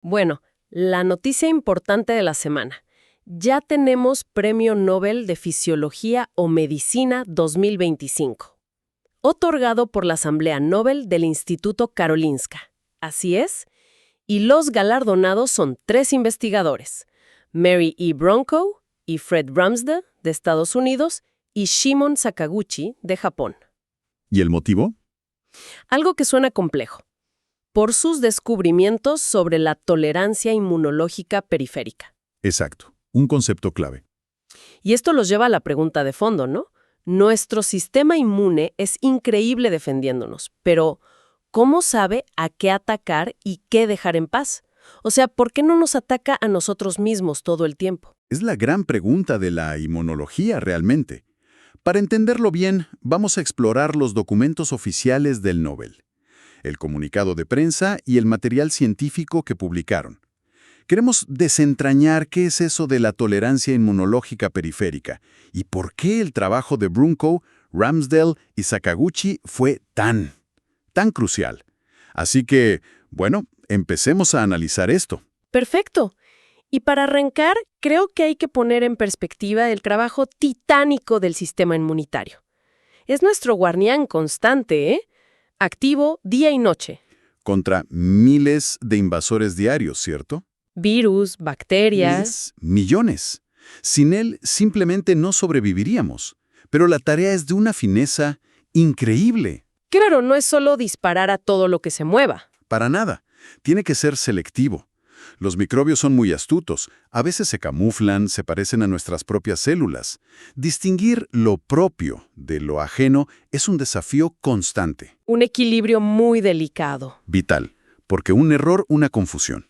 Bueno, la noticia importante de la semana. Ya tenemos Premio Nobel de Fisiología o Medicina 2025, otorgado por la Asamblea Nobel del Instituto Karolinska. Así es, y los galardonados son 3 investigadores, Mary E. Bronco y Fred Ramsden, de Estados Unidos, y Shimon Sakaguchi, de Japón. ¿Y el motivo? Algo que suena complejo. Por sus descubrimientos sobre la tolerancia inmunológica periférica. Exacto, un concepto clave. Y esto los lleva a la pregunta de fondo, ¿no? Nuestro sistema inmune es increíble defendiéndonos, pero ¿cómo sabe a qué atacar y qué dejar en paz? O sea, ¿por qué no nos ataca a nosotros mismos todo el tiempo? Es la gran pregunta de la inmunología realmente. Para entenderlo bien, vamos a explorar los documentos oficiales del Nobel, el comunicado de prensa y el material científico que publicaron. Queremos desentrañar qué es eso de la tolerancia inmunológica periférica y por qué el trabajo de Brunko, Ramsdell y Sakaguchi fue tan crucial. Así que, bueno, empecemos a analizar esto. Perfecto. Y para arrancar, creo que hay que poner en perspectiva el trabajo titánico del sistema inmunitario. Es nuestro guardián constante, ¿eh? Activo día y noche. Contra miles de invasores diarios, ¿cierto? Virus, bacterias. Millones. Sin él simplemente no sobreviviríamos. Pero la tarea es de una fineza increíble. Claro, no es solo disparar a todo lo que se mueva. Para nada. Tiene que ser selectivo. Los microbios son muy astutos. A veces se camuflan, se parecen a nuestras propias células. Distinguir lo propio de lo ajeno es un desafío constante. Un equilibrio muy delicado. Vital. Porque un error, una confusión.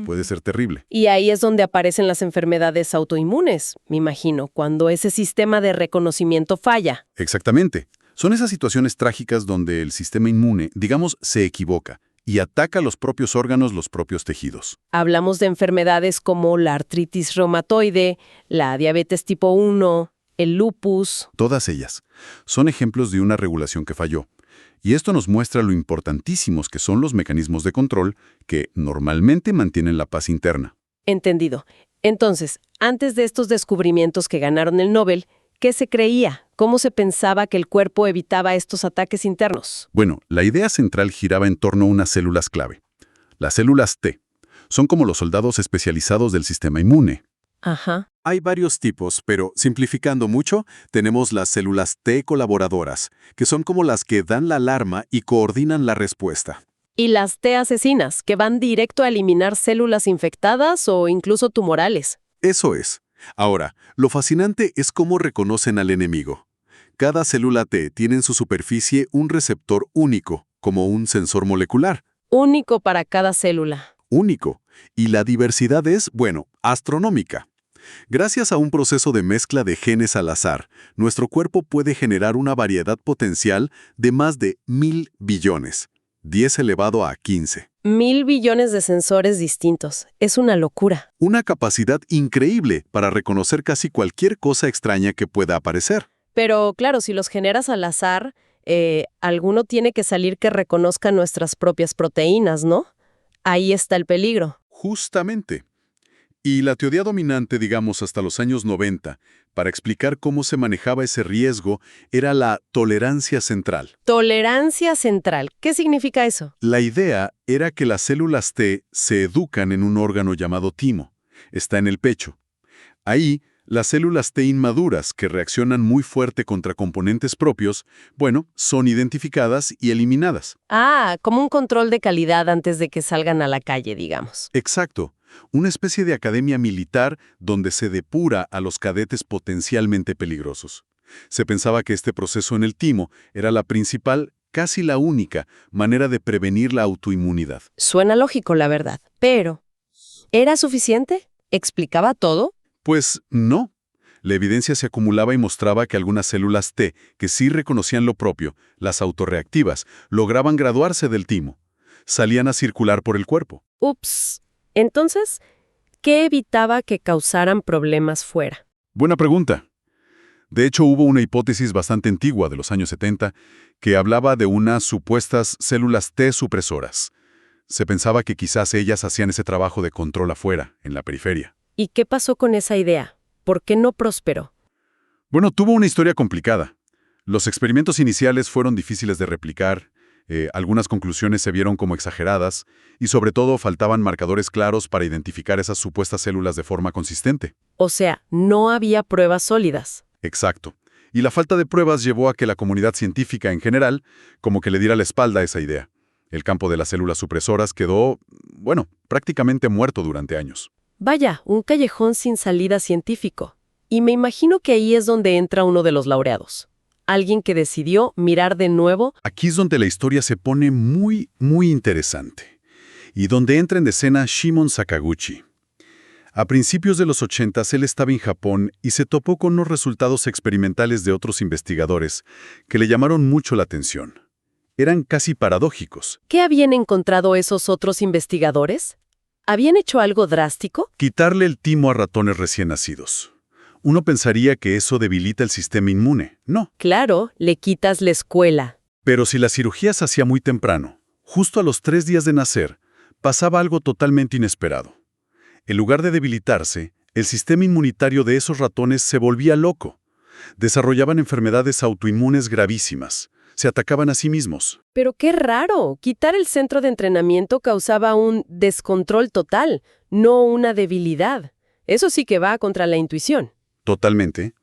Puede ser terrible. Y ahí es donde aparecen las enfermedades autoinmunes, me imagino, cuando ese sistema de reconocimiento falla. Exactamente. Son esas situaciones trágicas donde el sistema inmune, digamos, se equivoca y ataca los propios órganos, los propios tejidos. Hablamos de enfermedades como la artritis reumatoide, la diabetes tipo 1, el lupus. Todas ellas son ejemplos de una regulación que falló. Y esto nos muestra lo importantísimos que son los mecanismos de control que normalmente mantienen la paz interna. Entendido. Entonces, antes de estos descubrimientos que ganaron el Nobel, ¿qué se creía? ¿Cómo se pensaba que el cuerpo evitaba estos ataques internos? Bueno, la idea central giraba en torno a unas células clave. Las células T. Son como los soldados especializados del sistema inmune. Ajá. Hay varios tipos, pero simplificando mucho, tenemos las células T colaboradoras, que son como las que dan la alarma y coordinan la respuesta. Y las T asesinas, que van directo a eliminar células infectadas o incluso tumorales. Eso es. Ahora, lo fascinante es cómo reconocen al enemigo. Cada célula T tiene en su superficie un receptor único, como un sensor molecular. Único para cada célula. Único. Y la diversidad es, bueno, astronómica. Gracias a un proceso de mezcla de genes al azar, nuestro cuerpo puede generar una variedad potencial de más de 1000 billones, 10 elevado a 15. 1000 billones de sensores distintos. Es una locura. Una capacidad increíble para reconocer casi cualquier cosa extraña que pueda aparecer. Pero claro, si los generas al azar, alguno tiene que salir que reconozca nuestras propias proteínas, ¿no? Ahí está el peligro. Justamente. Y la teoría dominante, digamos, hasta los años 90, para explicar cómo se manejaba ese riesgo, era la tolerancia central. Tolerancia central. ¿Qué significa eso? La idea era que las células T se educan en un órgano llamado timo. Está en el pecho. Ahí, las células T inmaduras, que reaccionan muy fuerte contra componentes propios, bueno, son identificadas y eliminadas. Ah, como un control de calidad antes de que salgan a la calle, digamos. Exacto. Una especie de academia militar donde se depura a los cadetes potencialmente peligrosos. Se pensaba que este proceso en el timo era la principal, casi la única, manera de prevenir la autoinmunidad. Suena lógico, la verdad. Pero, ¿era suficiente? ¿Explicaba todo? Pues no. La evidencia se acumulaba y mostraba que algunas células T, que sí reconocían lo propio, las autorreactivas, lograban graduarse del timo. Salían a circular por el cuerpo. Ups. Entonces, ¿qué evitaba que causaran problemas fuera? Buena pregunta. De hecho, hubo una hipótesis bastante antigua de los años 70 que hablaba de unas supuestas células T supresoras. Se pensaba que quizás ellas hacían ese trabajo de control afuera, en la periferia. ¿Y qué pasó con esa idea? ¿Por qué no prosperó? Bueno, tuvo una historia complicada. Los experimentos iniciales fueron difíciles de replicar, algunas conclusiones se vieron como exageradas y sobre todo faltaban marcadores claros para identificar esas supuestas células de forma consistente. O sea, no había pruebas sólidas. Exacto. Y la falta de pruebas llevó a que la comunidad científica en general como que le diera la espalda a esa idea. El campo de las células supresoras quedó, bueno, prácticamente muerto durante años. Vaya, un callejón sin salida científico. Y me imagino que ahí es donde entra uno de los laureados. Alguien que decidió mirar de nuevo. Aquí es donde la historia se pone muy, muy interesante. Y donde entra en escena Shimon Sakaguchi. A principios de los 80 él estaba en Japón y se topó con unos resultados experimentales de otros investigadores que le llamaron mucho la atención. Eran casi paradójicos. ¿Qué habían encontrado esos otros investigadores? ¿Habían hecho algo drástico? Quitarle el timo a ratones recién nacidos. Uno pensaría que eso debilita el sistema inmune. No. Claro, le quitas la escuela. Pero si la cirugía se hacía muy temprano, justo a los 3 días de nacer, pasaba algo totalmente inesperado. En lugar de debilitarse, el sistema inmunitario de esos ratones se volvía loco. Desarrollaban enfermedades autoinmunes gravísimas. Se atacaban a sí mismos. Pero qué raro, quitar el centro de entrenamiento causaba un descontrol total, no una debilidad. Eso sí que va contra la intuición. Totalmente.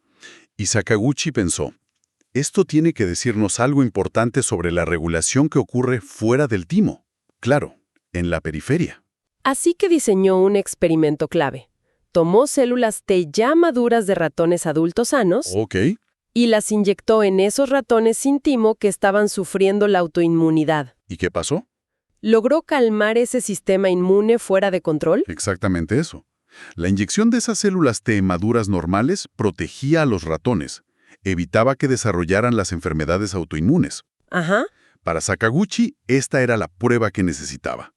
Y Sakaguchi pensó, esto tiene que decirnos algo importante sobre la regulación que ocurre fuera del timo. Claro, en la periferia. Así que diseñó un experimento clave. Tomó células T ya maduras de ratones adultos sanos Ok. y las inyectó en esos ratones sin timo que estaban sufriendo la autoinmunidad. ¿Y qué pasó? ¿Logró calmar ese sistema inmune fuera de control? Exactamente eso. La inyección de esas células T maduras normales protegía a los ratones, evitaba que desarrollaran las enfermedades autoinmunes. Ajá. Para Sakaguchi, esta era la prueba que necesitaba.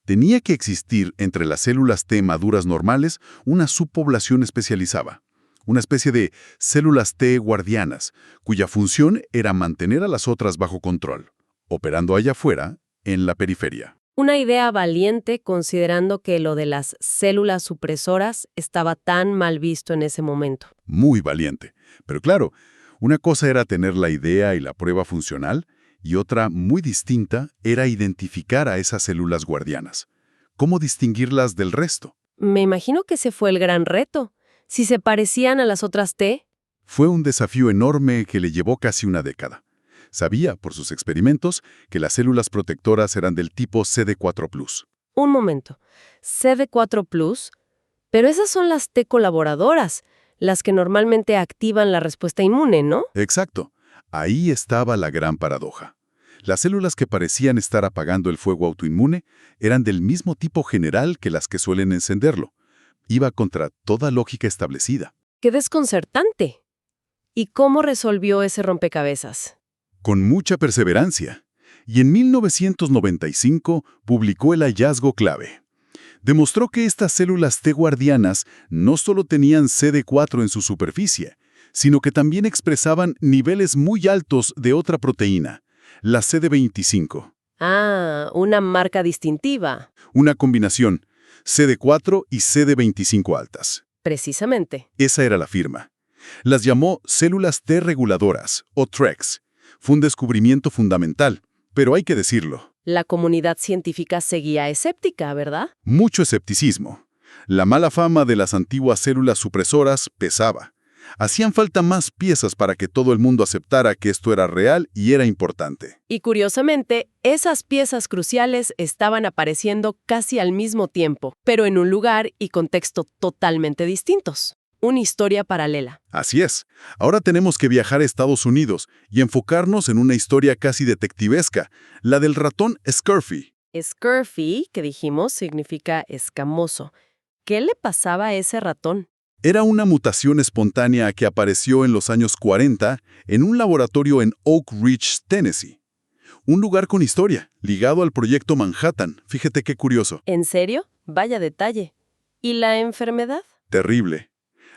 Tenía que existir entre las células T maduras normales una subpoblación especializada, una especie de células T guardianas, cuya función era mantener a las otras bajo control, operando allá afuera, en la periferia. Una idea valiente considerando que lo de las células supresoras estaba tan mal visto en ese momento. Muy valiente. Pero claro, una cosa era tener la idea y la prueba funcional, y otra, muy distinta, era identificar a esas células guardianas. ¿Cómo distinguirlas del resto? Me imagino que ese fue el gran reto. Si se parecían a las otras T. Fue un desafío enorme que le llevó casi una década. Sabía, por sus experimentos, que las células protectoras eran del tipo CD4+. Un momento. CD4+, pero esas son las T colaboradoras, las que normalmente activan la respuesta inmune, ¿no? Exacto. Ahí estaba la gran paradoja. Las células que parecían estar apagando el fuego autoinmune eran del mismo tipo general que las que suelen encenderlo. Iba contra toda lógica establecida. ¡Qué desconcertante! ¿Y cómo resolvió ese rompecabezas? Con mucha perseverancia. Y en 1995 publicó el hallazgo clave. Demostró que estas células T guardianas no solo tenían CD4 en su superficie, sino que también expresaban niveles muy altos de otra proteína, la CD25. Ah, una marca distintiva. Una combinación, CD4 y CD25 altas. Precisamente. Esa era la firma. Las llamó células T reguladoras, o TREX. Fue un descubrimiento fundamental, pero hay que decirlo. La comunidad científica seguía escéptica, ¿verdad? Mucho escepticismo. La mala fama de las antiguas células supresoras pesaba. Hacían falta más piezas para que todo el mundo aceptara que esto era real y era importante. Y curiosamente, esas piezas cruciales estaban apareciendo casi al mismo tiempo, pero en un lugar y contexto totalmente distintos. Una historia paralela. Así es. Ahora tenemos que viajar a Estados Unidos y enfocarnos en una historia casi detectivesca, la del ratón Scurfy. Scurfy, que dijimos, significa escamoso. ¿Qué le pasaba a ese ratón? Era una mutación espontánea que apareció en los años 40 en un laboratorio en Oak Ridge, Tennessee. Un lugar con historia, ligado al proyecto Manhattan. Fíjate qué curioso. ¿En serio? Vaya detalle. ¿Y la enfermedad? Terrible.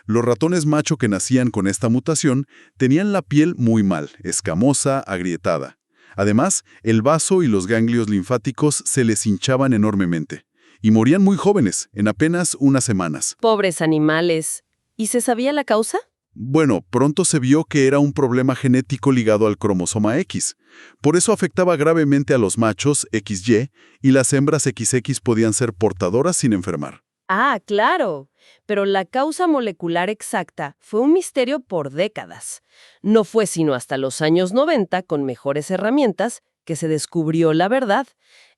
Los ratones macho que nacían con esta mutación tenían la piel muy mal, escamosa, agrietada. Además, el vaso y los ganglios linfáticos se les hinchaban enormemente. Y morían muy jóvenes, en apenas unas semanas. Pobres animales. ¿Y se sabía la causa? Bueno, pronto se vio que era un problema genético ligado al cromosoma X. Por eso afectaba gravemente a los machos XY y las hembras XX podían ser portadoras sin enfermar. Ah, claro. Pero la causa molecular exacta fue un misterio por décadas. No fue sino hasta los años 90, con mejores herramientas, que se descubrió la verdad.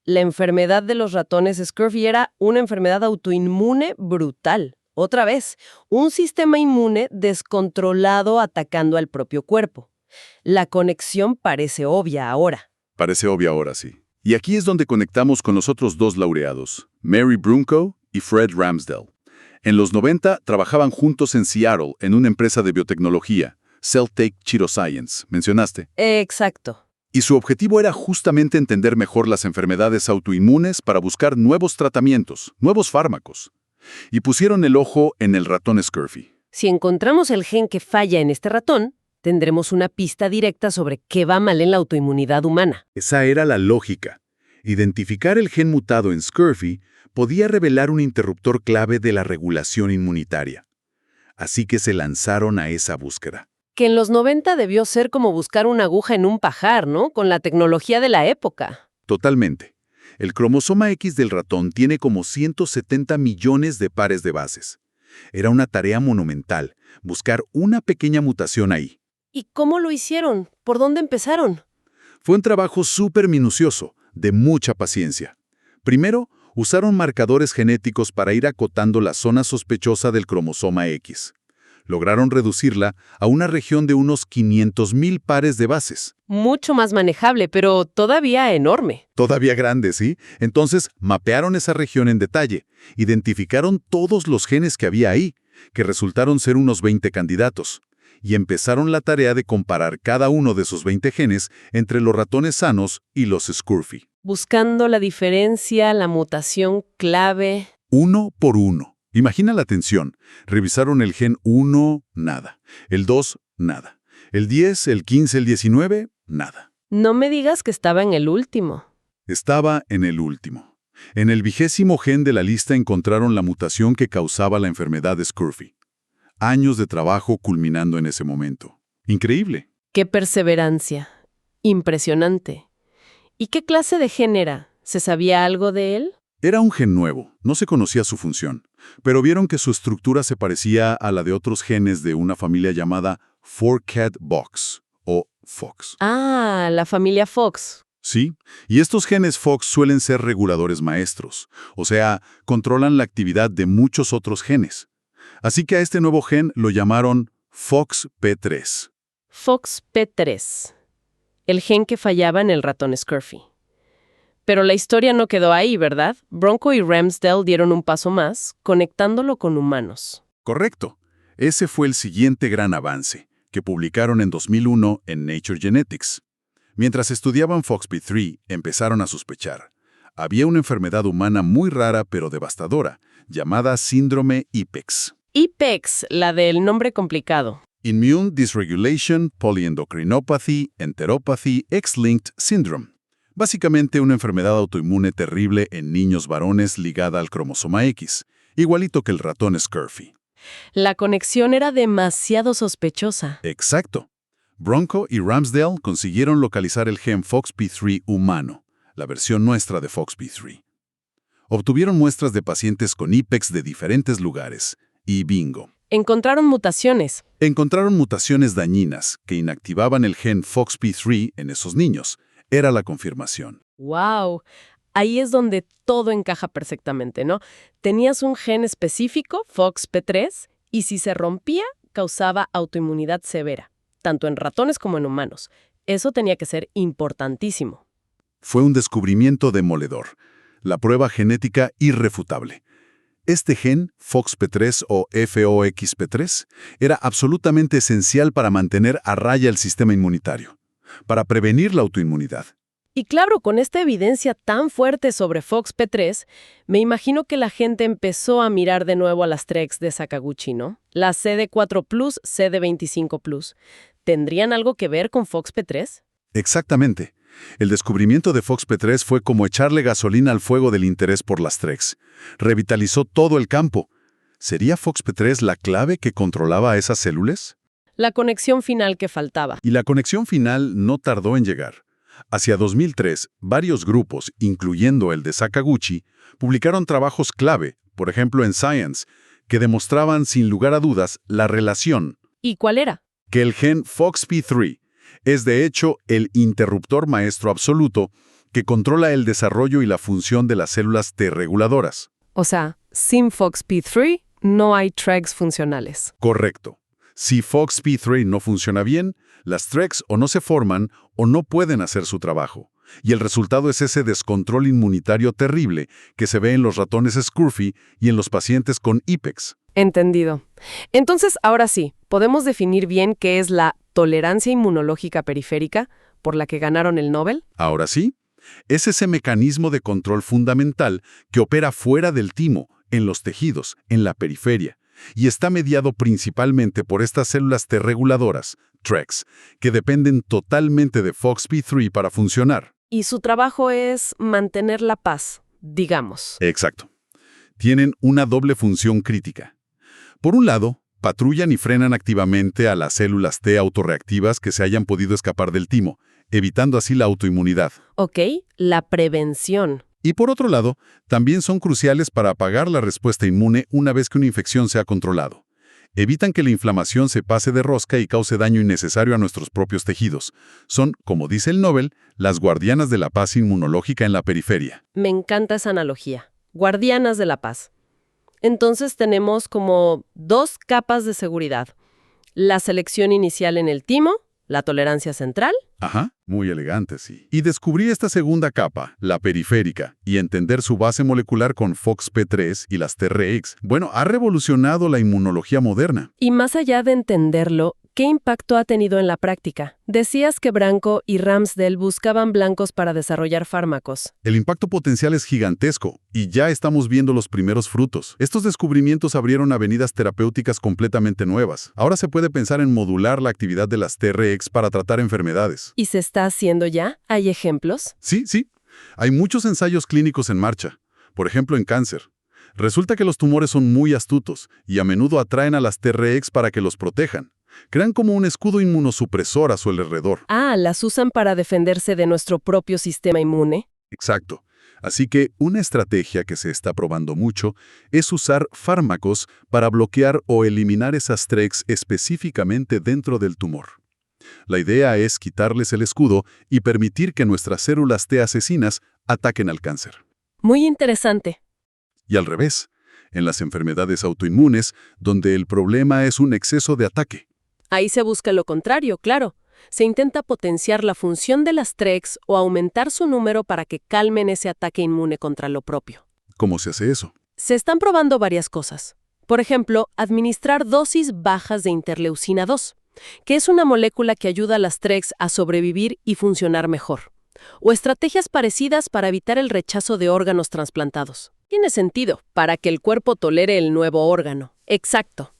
La enfermedad de los ratones Scurvy era una enfermedad autoinmune brutal. Otra vez, un sistema inmune descontrolado atacando al propio cuerpo. La conexión parece obvia ahora. Parece obvio ahora, sí. Y aquí es donde conectamos con los otros dos laureados, Mary Brunko y Fred Ramsdell. En los 90 trabajaban juntos en Seattle en una empresa de biotecnología, Celtech Chiroscience, mencionaste. Exacto. Y su objetivo era justamente entender mejor las enfermedades autoinmunes para buscar nuevos tratamientos, nuevos fármacos. Y pusieron el ojo en el ratón Scurvy. Si encontramos el gen que falla en este ratón, tendremos una pista directa sobre qué va mal en la autoinmunidad humana. Esa era la lógica. Identificar el gen mutado en Scurvy podía revelar un interruptor clave de la regulación inmunitaria. Así que se lanzaron a esa búsqueda. Que en los 90 debió ser como buscar una aguja en un pajar, ¿no? Con la tecnología de la época. Totalmente. El cromosoma X del ratón tiene como 170 millones de pares de bases. Era una tarea monumental, buscar una pequeña mutación ahí. ¿Y cómo lo hicieron? ¿Por dónde empezaron? Fue un trabajo súper minucioso, de mucha paciencia. Primero, usaron marcadores genéticos para ir acotando la zona sospechosa del cromosoma X. Lograron reducirla a una región de unos 500,000 pares de bases. Mucho más manejable, pero todavía enorme. Todavía grande, ¿sí? Entonces, mapearon esa región en detalle, identificaron todos los genes que había ahí, que resultaron ser unos 20 candidatos, y empezaron la tarea de comparar cada uno de esos 20 genes entre los ratones sanos y los Scurvy. Buscando la diferencia, la mutación clave. Uno por uno. Imagina la tensión. Revisaron el gen 1, nada. El 2, nada. El 10, el 15, el 19, nada. No me digas que estaba en el último. Estaba en el último. En el 20º gen de la lista encontraron la mutación que causaba la enfermedad de Scurvy. Años de trabajo culminando en ese momento. Increíble. ¡Qué perseverancia! Impresionante. ¿Y qué clase de gen era? ¿Se sabía algo de él? Era un gen nuevo, no se conocía su función, pero vieron que su estructura se parecía a la de otros genes de una familia llamada 4-Cat Box, o FOX. Ah, la familia Fox. Sí, y estos genes FOX suelen ser reguladores maestros, o sea, controlan la actividad de muchos otros genes. Así que a este nuevo gen lo llamaron FOXP3. FOXP3. El gen que fallaba en el ratón Scurvy. Pero la historia no quedó ahí, ¿verdad? Brunko y Ramsdell dieron un paso más, conectándolo con humanos. Correcto. Ese fue el siguiente gran avance, que publicaron en 2001 en Nature Genetics. Mientras estudiaban FOXP3, empezaron a sospechar. Había una enfermedad humana muy rara pero devastadora, llamada síndrome IPEX. IPEX, la del nombre complicado. Immune Dysregulation Polyendocrinopathy Enteropathy X-linked Syndrome. Básicamente una enfermedad autoinmune terrible en niños varones ligada al cromosoma X, igualito que el ratón Scurvy. La conexión era demasiado sospechosa. Exacto. Brunko y Ramsdell consiguieron localizar el gen FOXP3 humano, la versión nuestra de FOXP3. Obtuvieron muestras de pacientes con IPEX de diferentes lugares, y bingo. Encontraron mutaciones. Encontraron mutaciones dañinas que inactivaban el gen FOXP3 en esos niños. Era la confirmación. ¡Wow! Ahí es donde todo encaja perfectamente, ¿no? Tenías un gen específico, FOXP3, y si se rompía, causaba autoinmunidad severa, tanto en ratones como en humanos. Eso tenía que ser importantísimo. Fue un descubrimiento demoledor. La prueba genética irrefutable. Este gen, FOXP3 o FOXP3, era absolutamente esencial para mantener a raya el sistema inmunitario, para prevenir la autoinmunidad. Y claro, con esta evidencia tan fuerte sobre FOXP3, me imagino que la gente empezó a mirar de nuevo a las TREX de Sakaguchi, ¿no? Las CD4+, CD25+. ¿Tendrían algo que ver con FOXP3? Exactamente. El descubrimiento de FOXP3 fue como echarle gasolina al fuego del interés por las TREX. Revitalizó todo el campo. ¿Sería FOXP3 la clave que controlaba a esas células? La conexión final que faltaba. Y la conexión final no tardó en llegar. Hacia 2003, varios grupos, incluyendo el de Sakaguchi, publicaron trabajos clave, por ejemplo en Science, que demostraban sin lugar a dudas la relación. ¿Y cuál era? Que el gen FOXP3 es de hecho el interruptor maestro absoluto que controla el desarrollo y la función de las células T reguladoras. O sea, sin FOXP3 no hay TREGs funcionales. Correcto. Si FOXP3 no funciona bien, las TREGs o no se forman o no pueden hacer su trabajo. Y el resultado es ese descontrol inmunitario terrible que se ve en los ratones Scurfy y en los pacientes con IPEX. Entendido. Entonces, ahora sí, podemos definir bien qué es la tolerancia inmunológica periférica por la que ganaron el Nobel. Ahora sí, es ese mecanismo de control fundamental que opera fuera del timo, en los tejidos, en la periferia, y está mediado principalmente por estas células T reguladoras, TREGs, que dependen totalmente de FOXP3 para funcionar. Y su trabajo es mantener la paz, digamos. Exacto. Tienen una doble función crítica. Por un lado, patrullan y frenan activamente a las células T autorreactivas que se hayan podido escapar del timo, evitando así la autoinmunidad. Ok, la prevención. Y por otro lado, también son cruciales para apagar la respuesta inmune una vez que una infección se ha controlado. Evitan que la inflamación se pase de rosca y cause daño innecesario a nuestros propios tejidos. Son, como dice el Nobel, las guardianas de la paz inmunológica en la periferia. Me encanta esa analogía. Guardianas de la paz. Entonces tenemos como dos capas de seguridad. La selección inicial en el timo, la tolerancia central. Ajá, muy elegante, sí. Y descubrir esta segunda capa, la periférica, y entender su base molecular con FOXP3 y las Tregs, bueno, ha revolucionado la inmunología moderna. Y más allá de entenderlo, ¿qué impacto ha tenido en la práctica? Decías que Branco y Ramsdell buscaban blancos para desarrollar fármacos. El impacto potencial es gigantesco, y ya estamos viendo los primeros frutos. Estos descubrimientos abrieron avenidas terapéuticas completamente nuevas. Ahora se puede pensar en modular la actividad de las Tregs para tratar enfermedades. ¿Y se está haciendo ya? ¿Hay ejemplos? Sí. Hay muchos ensayos clínicos en marcha. Por ejemplo, en cáncer. Resulta que los tumores son muy astutos y a menudo atraen a las Tregs para que los protejan. Crean como un escudo inmunosupresor a su alrededor. Ah, las usan para defenderse de nuestro propio sistema inmune. Exacto. Así que una estrategia que se está probando mucho es usar fármacos para bloquear o eliminar esas Tregs específicamente dentro del tumor. La idea es quitarles el escudo y permitir que nuestras células T asesinas ataquen al cáncer. Muy interesante. Y al revés, en las enfermedades autoinmunes, donde el problema es un exceso de ataque. Ahí se busca lo contrario, claro. Se intenta potenciar la función de las Tregs o aumentar su número para que calmen ese ataque inmune contra lo propio. ¿Cómo se hace eso? Se están probando varias cosas. Por ejemplo, administrar dosis bajas de interleucina 2, que es una molécula que ayuda a las Tregs a sobrevivir y funcionar mejor. O estrategias parecidas para evitar el rechazo de órganos trasplantados. Tiene sentido, para que el cuerpo tolere el nuevo órgano. Exacto.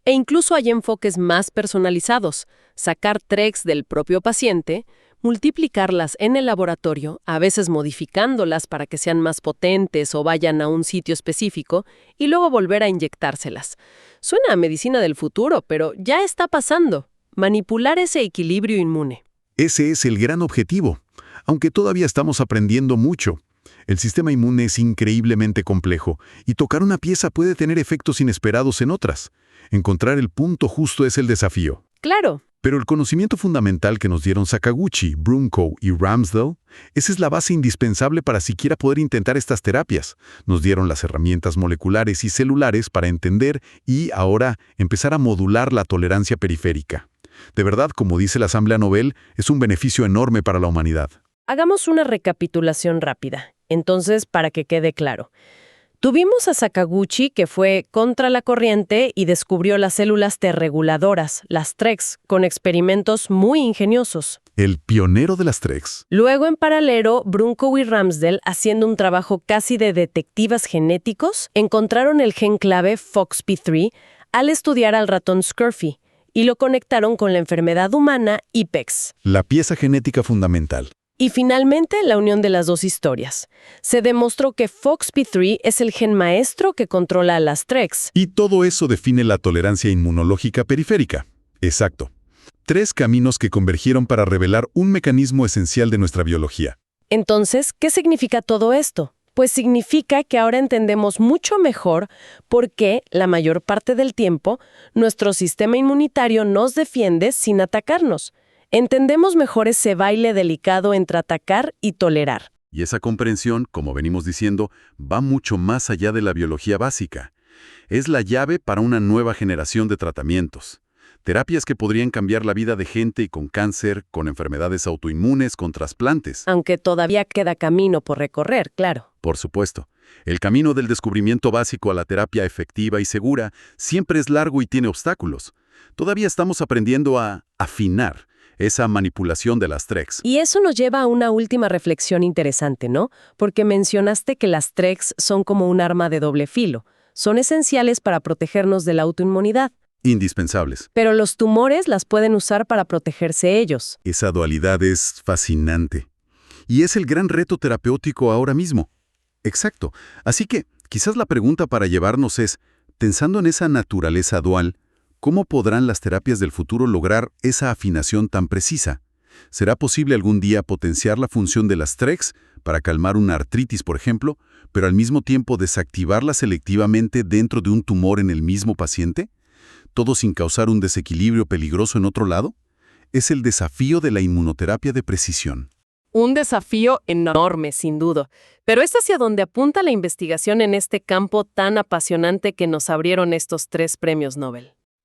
E incluso hay enfoques más personalizados, sacar Tregs del propio paciente, multiplicarlas en el laboratorio, a veces modificándolas para que sean más potentes o vayan a un sitio específico, y luego volver a inyectárselas. Suena a medicina del futuro, pero ya está pasando. Manipular ese equilibrio inmune. Ese es el gran objetivo, aunque todavía estamos aprendiendo mucho. El sistema inmune es increíblemente complejo, y tocar una pieza puede tener efectos inesperados en otras. Encontrar el punto justo es el desafío. Claro. Pero el conocimiento fundamental que nos dieron Sakaguchi, Brunko y Ramsdell, esa es la base indispensable para siquiera poder intentar estas terapias. Nos dieron las herramientas moleculares y celulares para entender y, ahora, empezar a modular la tolerancia periférica. De verdad, como dice la Asamblea Nobel, es un beneficio enorme para la humanidad. Hagamos una recapitulación rápida. Entonces, para que quede claro. Tuvimos a Sakaguchi, que fue contra la corriente y descubrió las células T reguladoras, las Tregs, con experimentos muy ingeniosos. El pionero de las Tregs. Luego, en paralelo, Brunko y Ramsdell, haciendo un trabajo casi de detectivas genéticos, encontraron el gen clave FOXP3 al estudiar al ratón Scurfy y lo conectaron con la enfermedad humana IPEX. La pieza genética fundamental. Y finalmente, la unión de las dos historias. Se demostró que FOXP3 es el gen maestro que controla a las TREX. Y todo eso define la tolerancia inmunológica periférica. Exacto. 3 caminos que convergieron para revelar un mecanismo esencial de nuestra biología. Entonces, ¿qué significa todo esto? Pues significa que ahora entendemos mucho mejor por qué, la mayor parte del tiempo, nuestro sistema inmunitario nos defiende sin atacarnos. Entendemos mejor ese baile delicado entre atacar y tolerar. Y esa comprensión, como venimos diciendo, va mucho más allá de la biología básica. Es la llave para una nueva generación de tratamientos. Terapias que podrían cambiar la vida de gente con cáncer, con enfermedades autoinmunes, con trasplantes. Aunque todavía queda camino por recorrer, claro. Por supuesto. El camino del descubrimiento básico a la terapia efectiva y segura siempre es largo y tiene obstáculos. Todavía estamos aprendiendo a afinar esa manipulación de las TREX. Y eso nos lleva a una última reflexión interesante, ¿no? Porque mencionaste que las TREX son como un arma de doble filo. Son esenciales para protegernos de la autoinmunidad. Indispensables. Pero los tumores las pueden usar para protegerse ellos. Esa dualidad es fascinante. Y es el gran reto terapéutico ahora mismo. Exacto. Así que, quizás la pregunta para llevarnos es, pensando en esa naturaleza dual, ¿cómo podrán las terapias del futuro lograr esa afinación tan precisa? ¿Será posible algún día potenciar la función de las TREX para calmar una artritis, por ejemplo, pero al mismo tiempo desactivarla selectivamente dentro de un tumor en el mismo paciente? ¿Todo sin causar un desequilibrio peligroso en otro lado? Es el desafío de la inmunoterapia de precisión. Un desafío enorme, sin duda. Pero es hacia donde apunta la investigación en este campo tan apasionante que nos abrieron estos 3 premios Nobel.